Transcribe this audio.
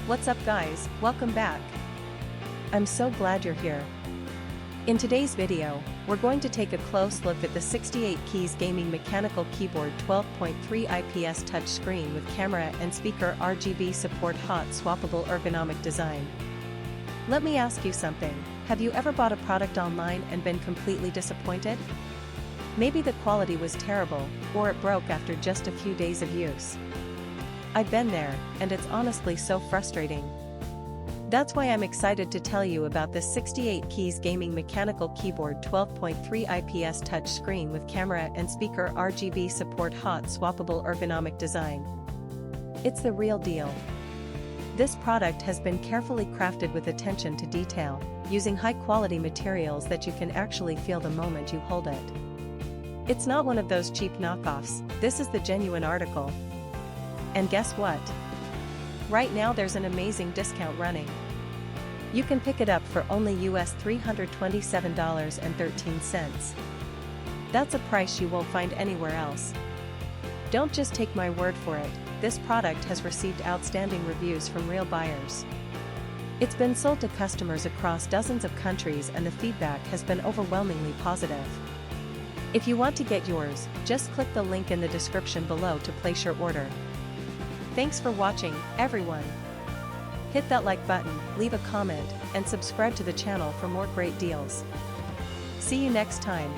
What's up guys, welcome back. I'm so glad you're here. In today's video, we're going to take a close look at the 68 keys gaming mechanical keyboard 12.3 IPS touch screen with camera and speaker RGB support hot swappable ergonomic design. Let me ask you something, have you ever bought a product online and been completely disappointed? Maybe the quality was terrible, or it broke after just a few days of use. I've been there, and it's honestly so frustrating. That's why I'm excited to tell you about this 68 keys gaming mechanical keyboard 12.3 IPS touch screen with camera and speaker RGB support hot swappable ergonomic design. It's the real deal. This product has been carefully crafted with attention to detail, using high-quality materials that you can actually feel the moment you hold it. It's not one of those cheap knockoffs, this is the genuine article. And guess what? Right now there's an amazing discount running. You can pick it up for only US $327.13. That's a price you won't find anywhere else. Don't just take my word for it, this product has received outstanding reviews from real buyers. It's been sold to customers across dozens of countries and the feedback has been overwhelmingly positive. If you want to get yours, just click the link in the description below to place your order. Thanks for watching, everyone. Hit that like button, leave a comment, and subscribe to the channel for more great deals. See you next time.